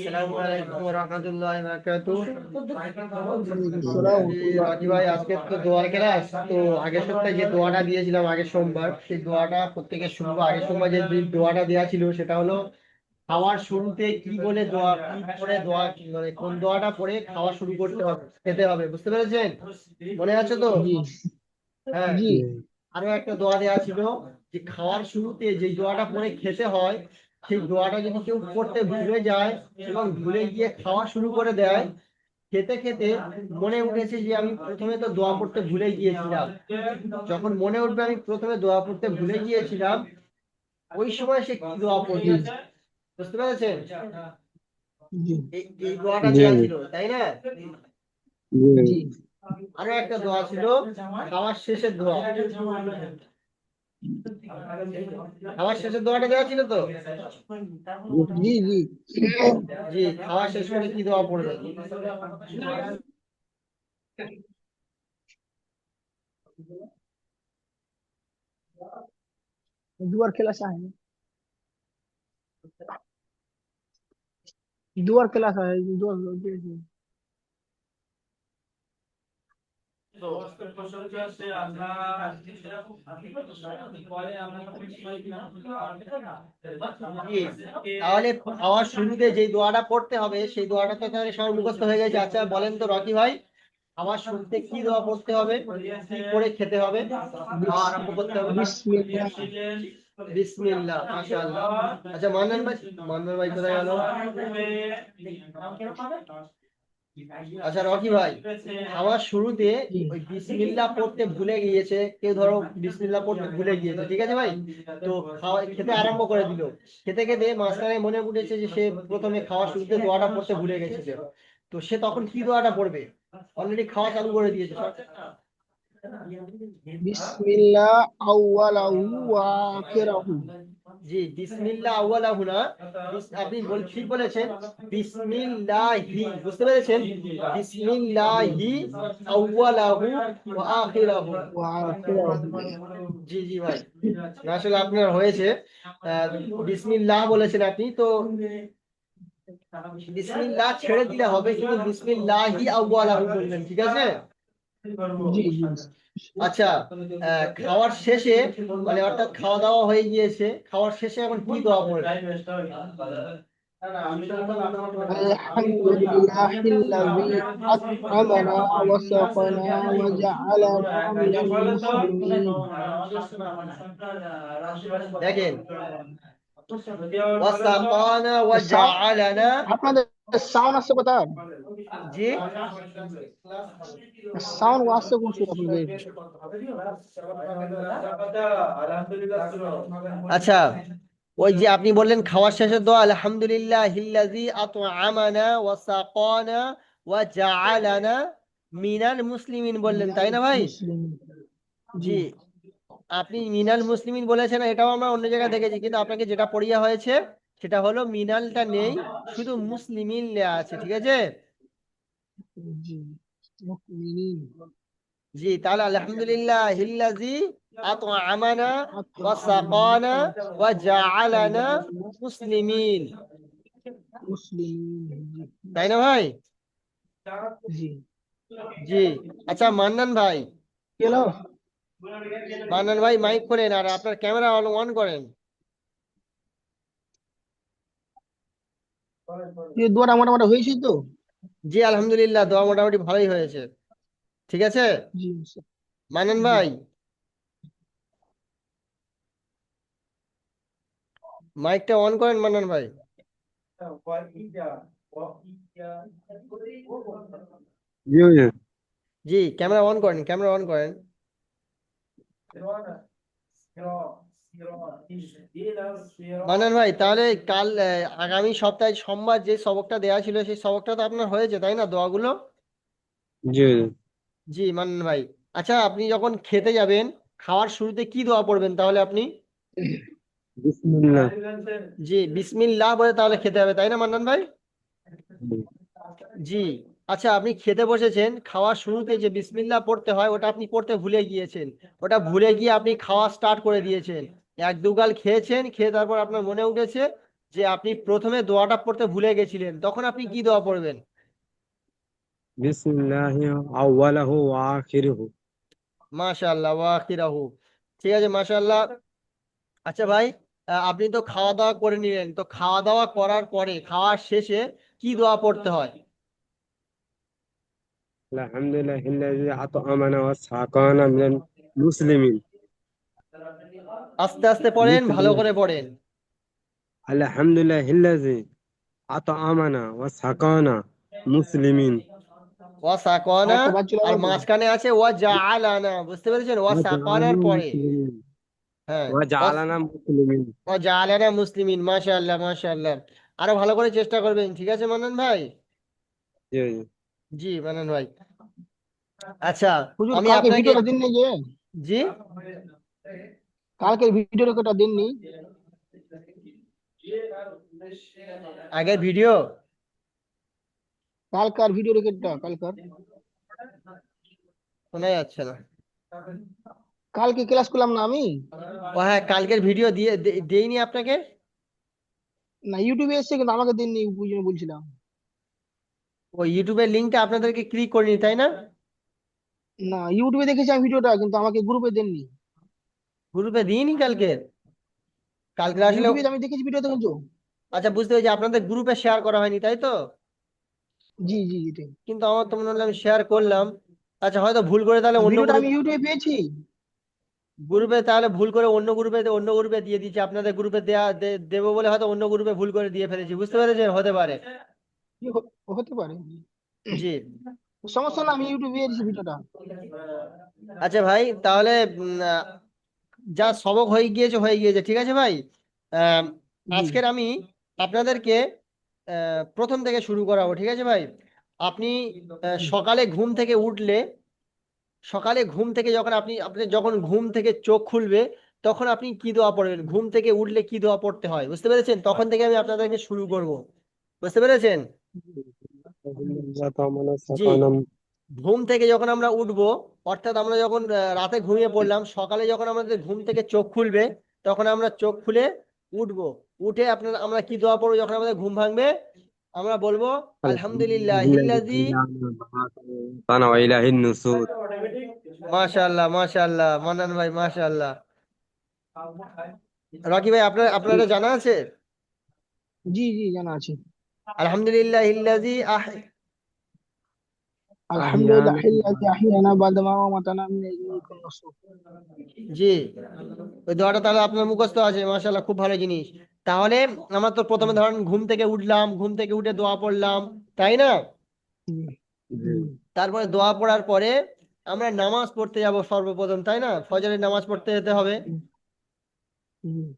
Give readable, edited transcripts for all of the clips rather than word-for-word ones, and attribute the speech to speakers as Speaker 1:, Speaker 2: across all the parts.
Speaker 1: আসসালামু আলাইকুম ওয়া রাহমাতুল্লাহি ওয়া বারাকাতুহু।
Speaker 2: ওয়ালাইকুম আসসালাম ওয়া রাহমাতুল্লাহ।
Speaker 1: রাজি ভাই, আজকে তো দোয়ার ক্লাস। তো আগের সপ্তাহে যে দোয়াটা দিয়েছিলাম আগের সোমবার, সেই দোয়াটা প্রত্যেকের শুনবো। আগের সোমবার যে দোয়াটা দেওয়া ছিল সেটা হলো খাওয়ার শুরুতে কি বলে দোয়া, কি পড়ে দোয়া, মানে কোন দোয়াটা পড়ে খাওয়া শুরু করতে হবে, খেতে হবে। বুঝতে পেরেছেন? মনে আছে তো?
Speaker 2: জি
Speaker 1: হ্যাঁ।
Speaker 2: জি
Speaker 1: আরো একটা দোয়া দেওয়া ছিল যে খাওয়ার শুরুতে যে দোয়াটা পড়ে খেতে হয়, সেই দোয়াটা যদি কেউ পড়তে ভুলে যায় এবং ভুলে গিয়ে খাওয়া শুরু করে দেয়, খেতে খেতে মনে উঠেছে যে আমি প্রথমে তো দোয়া পড়তে ভুলে গিয়েছিলাম, যখন মনে উঠবে আমি প্রথমে দোয়া পড়তে ভুলে গিয়েছিলাম, ওই সময় সে কি দোয়া
Speaker 2: জি
Speaker 1: পড়বে। বুঝতে পেরেছেন?
Speaker 2: জি
Speaker 1: এই দোয়াটা
Speaker 3: জি
Speaker 1: দেওয়া ছিল, তাই না?
Speaker 3: জি
Speaker 2: জি
Speaker 1: আরো একটা দোয়া ছিল খাওয়ার শেষের দোয়া। খাওয়ার শেষের দোয়াটা দেওয়া ছিল তো?
Speaker 2: জি জি
Speaker 1: জি, খাওয়া শেষ করে কি দোয়া পড়বে?
Speaker 2: दुआर क्लास आहे. दुआर क्लास आहे. दुआर
Speaker 1: জি, তাহলে খাওয়ার শুরুতে যে দোয়াটা পড়তে হবে সেই দোয়াটা তো তাহলে সবার মুখস্থ হয়ে গেছে। আচ্ছা বলেন তো রকি ভাই, খাওয়ার শুরুতে কি দোয়া পড়তে হবে, কি করে খেতে হবে, খাওয়া আরম্ভ করতে হবে?
Speaker 2: बिस्मिल्लाह.
Speaker 1: বিসমিল্লাহ, মাশাআল্লাহ। আচ্ছা মান্নান ভাই, মান্নান ভাই কোথায় গেল? আচ্ছা রকি ভাই, খাওয়ার শুরুতে
Speaker 2: जी
Speaker 1: ওই বিসমিল্লাহ পড়তে ভুলে গিয়েছে কেউ, ধরো বিসমিল্লাহ পড়তে ভুলে গিয়েছে, ঠিক আছে ভাই? তো খাওয়া খেতে আরম্ভ করে দিল, খেতে খেতে মাঝখানে মনে উঠেছে যে সে প্রথমে খাওয়ার শুরুতে দোয়াটা পড়তে ভুলে গেছিল। তো সে তখন কি দোয়াটা পড়বে? অলরেডি খাওয়া চালু করে দিয়েছে সব।
Speaker 2: बिस्मिल्लाह अव्वलहु व आखिरहु.
Speaker 1: জি, বিসমিল্লাহ আউয়ালাহু না, আপনি ঠিক বলেছেন। বিসমিল্লাহি, বুঝতে পেরেছেন? বিসমিল্লাহি আউয়ালাহু ওয়া আখিরাহু।
Speaker 2: وآخره.
Speaker 1: জি জি ভাই, না, আসলে আপনার হয়েছে। আহ, বিসমিল্লাহ বলেছেন আপনি তো, বিসমিল্লাহ ছেড়ে দিলে হবে, কিন্তু বিসমিল্লাহি আউয়ালাহু বললেন, ঠিক আছে?
Speaker 2: जी जी
Speaker 1: আচ্ছা, খাওয়ার শেষে, মানে অর্থাৎ খাওয়া দাওয়া হয়ে গিয়েছে, খাওয়ার শেষে এখন কি দোয়া পড়বে?
Speaker 2: الحمد لله الذي أطعمنا وسقنا وجعلنا من المسلمين.
Speaker 1: দেখেন, ওয়াসাকানা ওয়া
Speaker 2: সাউন্ড
Speaker 1: জাআলানা।
Speaker 2: আপনাদের সাউন্ড আসছে কোথায়?
Speaker 1: জি,
Speaker 2: সাউন্ড আসছে কোন সুরা আপনাদের?
Speaker 1: আচ্ছা, ওই যে আপনি বললেন খাওয়ার শেষে দোয়া আলহামদুলিল্লাহ হিল্লাযী আত'আমানা ওয়া সাকানা ওয়া জাআলানা মিনাল মুসলিমিন বললেন, তাই না ভাই?
Speaker 2: মুসলিম.
Speaker 1: জি,
Speaker 2: জি
Speaker 1: আপনি মিনাল মুসলিমিন বলেছেন, এটাও আমরা অন্য জায়গায় দেখেছি, কিন্তু আপনাকে যেটা পড়িয়া হয়েছে সেটা হলো মিনালটা নেই, শুধু মুসলিমিন লেয়া আছে, ঠিক আছে?
Speaker 2: জি মুমিনিন.
Speaker 1: জি, তাহলে আলহামদুলিল্লাহ হিল্লাযী আত'আমানা ওয়া সাকানা ওয়া জাআলানা মুসলিমিন,
Speaker 2: মুসলিমিন.
Speaker 1: তাই না ভাই?
Speaker 2: জি
Speaker 1: জি। আচ্ছা মান্নান ভাই,
Speaker 2: কেলো
Speaker 1: মান্নান ভাই মাইক করেন আর আপনার ক্যামেরা অন করেন।
Speaker 2: এই দোয়াটা মোটামুটি হয়েছে তো?
Speaker 1: জি আলহামদুলিল্লাহ, দোয়া মোটামুটি ভালোই হয়েছে, ঠিক আছে।
Speaker 2: জি
Speaker 1: মান্নান
Speaker 2: জি
Speaker 1: ভাই, মাইকটা অন করেন মান্নান ভাই।
Speaker 3: জি হুজুর।
Speaker 1: জি, ক্যামেরা অন করেন, ক্যামেরা অন করেন। মান্নান ভাই, তাহলে কাল আগামী সপ্তাহে সোমবার যে সবকটা দেওয়া ছিল সেই সবকটা তো আপনার হয়েছে, তাই না, দোয়াগুলো?
Speaker 3: জি হুজুর।
Speaker 1: জি মান্নান ভাই। আচ্ছা, আপনি যখন খেতে যাবেন খাওয়ার শুরুতে কি দোয়া পড়বেন তাহলে আপনি?
Speaker 3: বিসমিল্লাহ।
Speaker 1: জি, বিসমিল্লাহ বলে তাহলে খেতে হবে, তাই না মান্নান ভাই?
Speaker 3: জি
Speaker 1: জি। আচ্ছা, আপনি খেতে বসেছেন, খাওয়ার শুরুতে যে বিসমিল্লাহ পড়তে হয় ওটা আপনি পড়তে ভুলে গিয়েছেন, ওটা ভুলে গিয়ে আপনি খাওয়া স্টার্ট করে দিয়েছেন, এক দুগাল খেয়েছেন, খেয়ে তারপর আপনার মনে উঠেছে যে আপনি প্রথমে দোয়াটা পড়তে ভুলে গেছিলেন, তখন আপনি কি দোয়া পড়বেন?
Speaker 3: بسم الله أوله وآخره.
Speaker 1: মাশাআল্লাহ ওয়া আখিরাহু। ঠিক আছে, মাশাআল্লাহ। আচ্ছা ভাই, আপনি তো খাওয়া দাওয়া করে নিলেন, তো খাওয়া দাওয়া করার পরে খাওয়ার শেষে কি দোয়া পড়তে হয়?
Speaker 3: الحمد لله الذي أطعمنا وسقانا من المسلمين.
Speaker 1: আস্তে আস্তে পড়েন, ভালো করে পড়েন।
Speaker 3: الحمد لله الذي أطعمنا وسقانا مسلمين.
Speaker 1: ওয়া সাকানা,
Speaker 2: আরেকটা বার চলে
Speaker 1: আর
Speaker 2: গেল তো।
Speaker 1: মাঝখানে আছে ওয়া জাআলানা, বুঝতে পেরেছেন? ওয়া সাকানার
Speaker 3: وجعلنا
Speaker 1: পরে,
Speaker 3: مسلمين.
Speaker 1: হ্যাঁ,
Speaker 3: وجعلنا مسلمين.
Speaker 1: ওয়া জাআলানা মুসলিমিন। মাশাআল্লাহ, মাশাআল্লাহ। আরো ভালো করে চেষ্টা করবেন, ঠিক আছে মান্নান ভাই?
Speaker 3: জি জি
Speaker 1: জি মান্নান ভাই। আচ্ছা,
Speaker 2: হুজুর
Speaker 1: আমি
Speaker 2: কালকে
Speaker 1: আপনাকে,
Speaker 2: ভিডিওটা দিননি যে,
Speaker 1: জি,
Speaker 2: কালকের ভিডিও রেকর্ডটা দিননি।
Speaker 1: আগের ভিডিও
Speaker 2: কালকার ভিডিও রেকর্ডটা কালকার,
Speaker 1: শোনা যাচ্ছে না।
Speaker 2: কালকে ক্লাস করলাম না আমি।
Speaker 1: ও হ্যাঁ, কালকের ভিডিও দেইনি আপনাকে।
Speaker 2: না ইউটিউবে এসছে কিন্তু আমাকে দিননি, ওই জন্য বলছিলাম।
Speaker 1: ওই ইউটিউবের লিঙ্কটা আপনাদেরকে ক্লিক করিনি, তাই না?
Speaker 2: না ইউটিউবে দেখেছি আমি ভিডিওটা, কিন্তু আমাকে গ্রুপে দেননি।
Speaker 1: গ্রুপে দিইনি কালকে। কালকে আসলে,
Speaker 2: ইউটিউবে আমি দেখেছি ভিডিও দেখেছো।
Speaker 1: আচ্ছা বুঝতে পেরেছি, আপনাদের গ্রুপে শেয়ার করা হয়নি, তাই তো?
Speaker 2: জি জি এটাই।
Speaker 1: কিন্তু আমার তো মনে হলো আমি শেয়ার করলাম। আচ্ছা, হয়তো ভুল করে তাহলে অন্য
Speaker 2: ভিডিওটা
Speaker 1: গ্রুপ,
Speaker 2: আমি ইউটিউবে পেয়েছি।
Speaker 1: গ্রুপে তাহলে ভুল করে অন্য গ্রুপে দিয়ে দিচ্ছি, আপনাদের গ্রুপে দেবো বলে হয়তো অন্য গ্রুপে ভুল করে দিয়ে ফেলেছি, বুঝতে পেরেছেন? হতে পারে।
Speaker 2: হতে পারে।
Speaker 1: জি।
Speaker 2: সমস্যা না, আমি ইউটিউবে পেয়েছি ভিডিওটা।
Speaker 1: আচ্ছা ভাই, তাহলে যা সবক হয়ে গিয়েছে হয়ে গিয়েছে, ঠিক আছে ভাই। আহ,
Speaker 2: জি
Speaker 1: আজকের আমি আপনাদেরকে প্রথম থেকে শুরু করাবো, ঠিক আছে ভাই? আপনি সকালে ঘুম থেকে উঠলে, সকালে ঘুম থেকে যখন আপনি আপনি যখন ঘুম থেকে চোখ খুলবে, তখন আপনি কি দোয়া পড়বেন? ঘুম থেকে উঠলে কি দোয়া পড়তে হয়, বুঝতে পেরেছেন? তখন থেকে আমি আপনাদেরকে শুরু করব, বুঝতে পেরেছেন?
Speaker 3: أطعمنا
Speaker 1: জি।
Speaker 3: وسقانا.
Speaker 1: ঘুম থেকে যখন আমরা উঠবো, অর্থাৎ আমরা যখন রাতে ঘুমিয়ে পড়লাম, সকালে যখন আমাদের ঘুম থেকে চোখ খুলবে, তখন আমরা চোখ খুলে উঠবো। উঠে আমরা কি দোয়া পড়বো যখন আমাদের ঘুম ভাঙবে? আমরা বলবো
Speaker 3: الحمد
Speaker 1: আলহামদুলিল্লাহ
Speaker 3: لله الذي
Speaker 1: হিল্লাজি।
Speaker 3: أحيانا بعد موتنا وإليه النشور.
Speaker 1: মাশাআল্লাহ, মাশাআল্লাহ মান্নান ভাই, মাশাআল্লাহ। রকি ভাই, আপনার এটা জানা আছে?
Speaker 2: জি জি জানা আছে।
Speaker 1: আলহামদুলিল্লাহ হিল্লাজি
Speaker 2: আলহামদুলিল্লাহ
Speaker 3: أحيانا
Speaker 2: আল্লাযী আহইয়ানা বা'দা মা আমাতানা মিন ইলাইহিন নুশুর।
Speaker 1: জি, ওই দোয়াটা তাহলে আপনার মুখস্থ আছে, মাশাআল্লাহ, খুব ভালো জিনিস। তাহলে আমরা তো প্রথমে ধরেন ঘুম থেকে উঠলাম, ঘুম থেকে উঠে দোয়া পড়লাম, তাই না?
Speaker 2: হুম,
Speaker 3: জি
Speaker 2: হুম,
Speaker 1: তারপরে দোয়া পড়ার পরে আমরা নামাজ পড়তে যাব সর্বপ্রথম, তাই না? ফজরের নামাজ পড়তে যেতে হবে।
Speaker 2: হুম, হুম,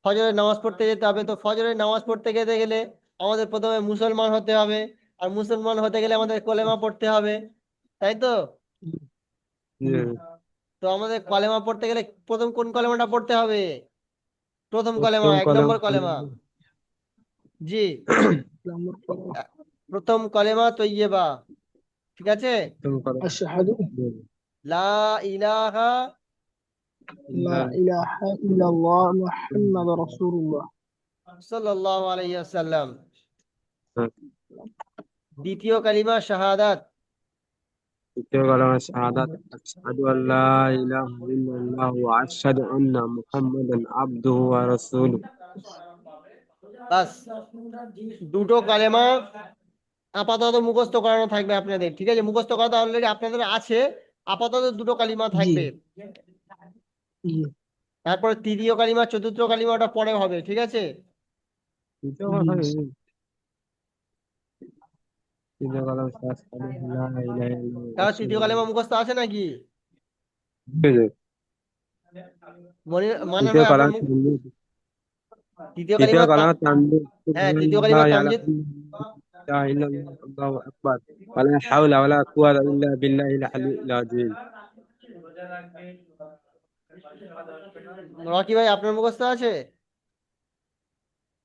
Speaker 1: ফজরের নামাজ পড়তে যেতে হবে, তো ফজরের নামাজ পড়তে যেতে গেলে আমাদের প্রথমে মুসলমান হতে হবে। আর মুসলমান হতে গেলে আমাদের কলেমা পড়তে হবে, তাই তো?
Speaker 3: জি
Speaker 1: তো আমাদের কলেমা পড়তে গেলে প্রথম কোন কলেমাটা পড়তে হবে? প্রথম কলেমা,
Speaker 3: প্রথম
Speaker 1: এক
Speaker 3: কলম
Speaker 1: নম্বর কলেমা। জি।
Speaker 2: প্রথম
Speaker 1: প্রথম কলেমা তৈয়বা, ঠিক আছে?
Speaker 3: প্রথম কলম
Speaker 2: আশহাদু
Speaker 1: লা ইলাহা
Speaker 2: লা
Speaker 3: ইল্লাল্লাহ.
Speaker 2: ইলাহা ইল্লাল্লাহ মুহাম্মাদুর রাসূলুল্লাহ।
Speaker 1: সাল্লাল্লাহু আলাইহি ওয়াসাল্লাম। দ্বিতীয় কালিমা শাহাদাত।
Speaker 3: দ্বিতীয় কলম শাহাদাত আশহাদু আল্লা ইলাহা ইল্লাল্লাহ ওয়া আশহাদু আন্না মুহাম্মাদান আবদুহু ওয়া রাসূলুহু.
Speaker 1: বাস, দুটো কালেমা আপাতত মুখস্থ করানো থাকবে আপনাদের, ঠিক আছে? মুখস্থ করা তো অলরেডি আপনাদের আছে, আপাতত দুটো কালিমা
Speaker 2: জি
Speaker 1: থাকবে।
Speaker 2: জি
Speaker 1: তারপরে তৃতীয় কালিমা, চতুর্থ কালিমাটা পরে হবে, ঠিক আছে?
Speaker 3: দ্বিতীয়
Speaker 2: জি
Speaker 3: কলম তৃতীয় কলম আশহাদু আল্লা ইলাহা ইল্লাল্লাহ ওয়া
Speaker 1: তাহলে তৃতীয়
Speaker 3: আশহাদু
Speaker 1: কালিমা
Speaker 3: আন্না.
Speaker 1: মুখস্থ আছে নাকি?
Speaker 3: জি জি.
Speaker 1: মানেন
Speaker 3: তৃতীয়
Speaker 1: ভাই, আপনার
Speaker 3: কলম
Speaker 1: তৃতীয়
Speaker 3: তৃতীয়
Speaker 1: কালিমা
Speaker 3: কলম তানবীর
Speaker 1: হ্যাঁ, তৃতীয় কালিমা
Speaker 3: সুবহানাল্লাহি
Speaker 1: তামজিদ।
Speaker 3: আলা ইল্লাল্লাহ আল্লাহু আকবার ওয়ালা হাওলা ওয়ালা কুওয়াতা ইল্লা বিল্লাহিল আলিয়্যিল আযীম.
Speaker 1: রকি ভাই, আপনার মুখস্থ আছে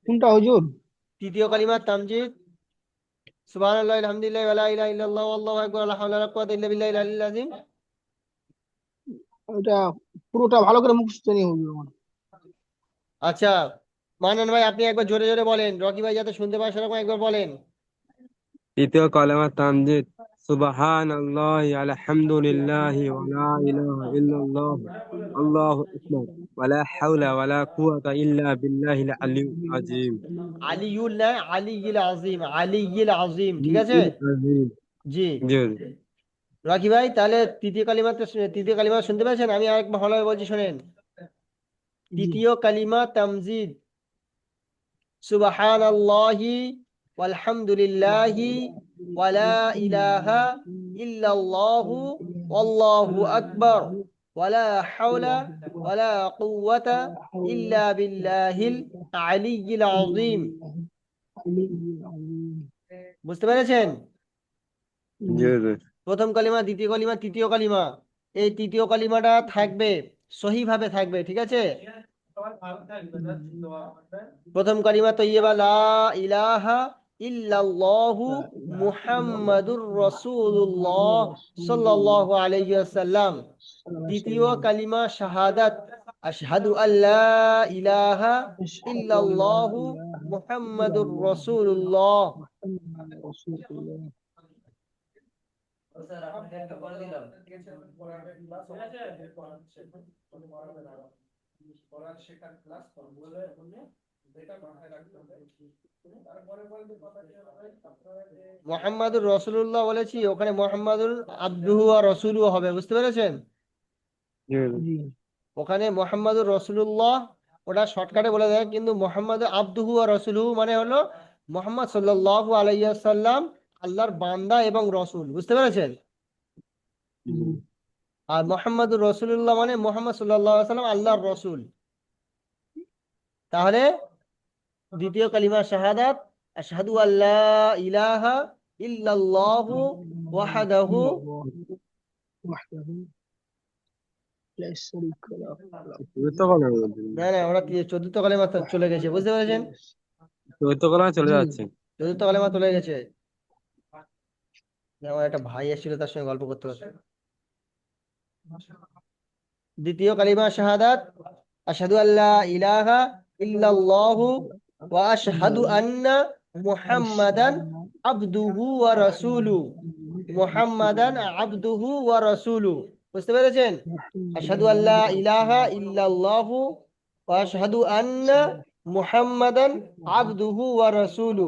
Speaker 2: কোনটা হুজুর?
Speaker 1: তৃতীয় কালিমা তামজিদ? সুবহানাল্লাহ, আলহামদুলিল্লাহ, ওয়া লা ইলাহা ইল্লাল্লাহ, আল্লাহু আকবার, লা হাওলা ওয়া লা কুওয়াতা ইল্লা বিল্লাহিল আলিয়্যিল আযীম।
Speaker 2: ওটা পুরোটা ভালো করে মুখস্থ নেই হুজুর আমার।
Speaker 1: আচ্ছা, মানান ভাই আপনি একবার জোরে জোরে বলেন, রকি ভাই যাতে শুনতে পায় সেরকম একবার বলেন।
Speaker 3: তৃতীয় কালেমা তামজিদ, সুবহানাল্লাহি আলহামদুলিল্লাহি ওয়া লা ইলাহা ইল্লাল্লাহ আল্লাহু আকবার ওয়া লা হাওলা ওয়া লা কুওয়াতা ইল্লা বিল্লাহিল আলিয়্যিল আযীম।
Speaker 1: আলিউল না, আলিয়িল আজিম, আলিয়িল আজিম, ঠিক আছে।
Speaker 3: আযীম।
Speaker 1: জি।
Speaker 3: জি হুজুর।
Speaker 1: রকি ভাই তাহলে তৃতীয় কালিমা শুনতে পাচ্ছেন? আমি আরেকবার ভালোভাবে বলছি শোনেন।
Speaker 2: জি
Speaker 1: তৃতীয় কালিমা তামজিদ, সুবহানাল্লাহি ওয়ালহামদুলিল্লাহি ওয়া লা ইলাহা ইল্লাল্লাহু ওয়াল্লাহু আকবার ওয়া লা হাওলা ওয়া লা কুওয়াতা ইল্লা বিল্লাহিল আলিয়্যিল আযীম। বুঝতে পেরেছেন?
Speaker 3: জি হুজুর।
Speaker 1: প্রথম কালিমা, দ্বিতীয় কালিমা, তৃতীয় কালিমা, এই তৃতীয় কালিমাটা থাকবে, সহিভাবে থাকবে, ঠিক আছে। প্রথম কালিমা তৈয়বা লা ইলাহা ইল্লাল্লাহু মুহাম্মাদুর রাসূলুল্লাহ সাল্লাল্লাহু আলাইহি ওয়াসাল্লাম। দ্বিতীয় কালিমা শাহাদাত, আশহাদু আল্লা ইলাহা ইল্লাল্লাহু মুহাম্মাদুর রাসূলুল্লাহ। মোহাম্মদুর রসুল্লাহ বলেছি, ওখানে মোহাম্মদুর আবদুহু ওয়া রসুলু হবে, বুঝতে পেরেছেন?
Speaker 3: জি হুজুর।
Speaker 1: ওখানে মোহাম্মদুর রসুল্লাহ ওটা শর্টকাটে বলে দেয়, কিন্তু মোহাম্মদ আবদুহু ওয়া রসুলু মানে হলো মোহাম্মদ সাল্লাল্লাহু আলাইহি ওয়াসাল্লাম আল্লাহর বান্দা এবং রসুল, বুঝতে পেরেছেন? আর মোহাম্মদুর রসুল্লাহ মানে মোহাম্মদ সাল্লাল্লাহু আলাইহি ওয়াসাল্লাম আল্লাহর রসুল। তাহলে দ্বিতীয় কালিমা শাহাদাত, আশহাদু আল্লা ইলাহা ইল্লাল্লাহু ওয়াহদাহু।
Speaker 3: চতুর্থ কালেমা বলছেন?
Speaker 1: না না, ওরা চতুর্থ কালিমা চলে গেছে, বুঝতে পেরেছেন?
Speaker 3: চতুর্থ কালেমা চলে যাচ্ছে।
Speaker 1: চতুর্থ কালিমা চলে গেছে। আমার একটা ভাই এসেছিল, তার সঙ্গে গল্প করতে করতে। দ্বিতীয় কালিমা শাহাদাত, আশহাদু আল্লা ইলাহা ইল্লাল্লাহু ওয়া আশহাদু আন্না মুহাম্মাদান আবদুহু ওয়া রাসূলু। মুহাম্মাদান আবদুহু ওয়া রাসূলু, বুঝতে পেরেছেন? আশহাদু আল্লা ইলাহা ইল্লাল্লাহু ওয়া আশহাদু আন্না মুহাম্মাদান আবদুহু ওয়া রাসূলু।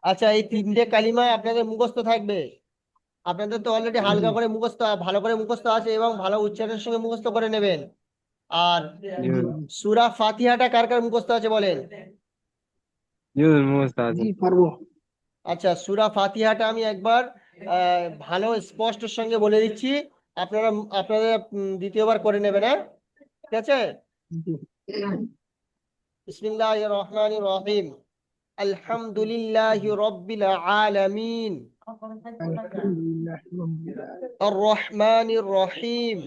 Speaker 1: আচ্ছা, এই তিনটে কালিমা আপনাদের মুখস্থ থাকবে। আপনাদের তো অলরেডি হালকা করে মুখস্থ, ভালো করে মুখস্থ আছে এবং ভালো উচ্চারণের সঙ্গে মুখস্থ করে নেবেন। আর
Speaker 3: জি হুজুর।
Speaker 1: সূরা ফাতিহাটা কার কার মুখস্থ আছে বলেন?
Speaker 3: জি হুজুর, মুখস্থ আছে।
Speaker 2: জি পারবো।
Speaker 1: আচ্ছা, সূরা ফাতিহাটা আমি একবার ভালো স্পষ্টর সঙ্গে বলে দিচ্ছি, আপনারা আপনাদের দ্বিতীয়বার করে নেবেন, হ্যাঁ, ঠিক আছে।
Speaker 2: জি।
Speaker 1: বিসমিল্লাহির রহমানির রহিম। আলহামদুলিল্লাহি রাব্বিল আলামিন,
Speaker 2: আলহামদুলিল্লাহ রাব্বিল আলামিন
Speaker 1: আর রহমানির রহিম,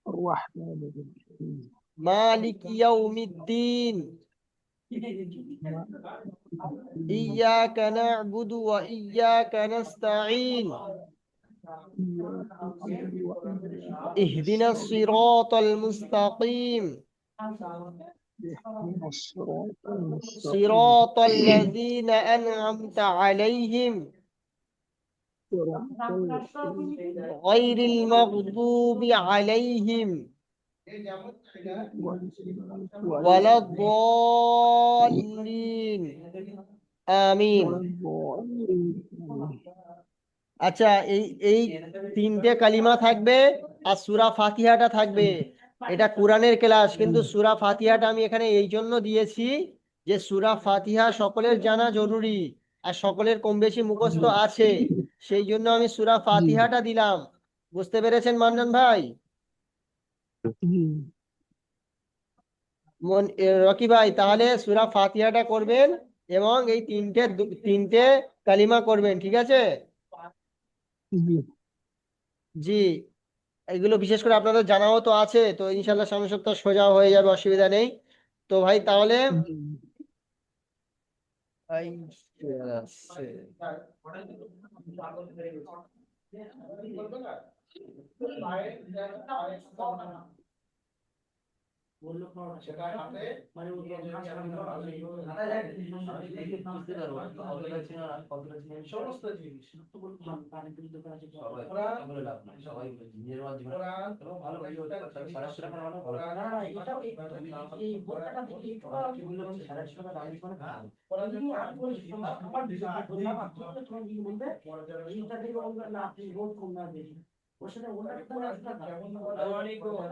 Speaker 2: আর রাহমানির রাহিম
Speaker 1: মালিক ইয়াউমিদ্দিন, ইয়াকা না'বুদু ওয়া ইয়াকা নাস্তাঈন, ইহদিনাস সিরাতাল মুস্তাকিম, সিরাতাল লাযীনা আন'আমতা আলাইহিম গায়রিল মাগদুবি আলাইহিম ওয়ালাদ-দাল্লিন। আমিন। আচ্ছা, এই এই তিনটে কালিমা থাকবে আর সূরা ফাতিহাটা থাকবে। এটা কোরআনের ক্লাস, কিন্তু সূরা ফাতিহাটা আমি এখানে এই জন্য দিয়েছি যে সূরা ফাতিহা সকলের জানা জরুরি আর সকলের কম বেশি মুখস্থ আছে, সেই জন্য আমি সূরা ফাতিহাটা দিলাম। বুঝতে পেরেছেন মান্নান ভাই? রকি ভাই তাহলে সূরা ফাতিহাটা করবেন এবং এই তিনটে কালিমা করবেন, ঠিক আছে। জি, এগুলো বিশেষ করে আপনাদের জানাও তো আছে, তো ইনশাল্লাহ সামনের সপ্তাহ সোজা হয়ে যাবে, অসুবিধা নেই। তো ভাই তাহলে সমস্ত জিনিস কোরআন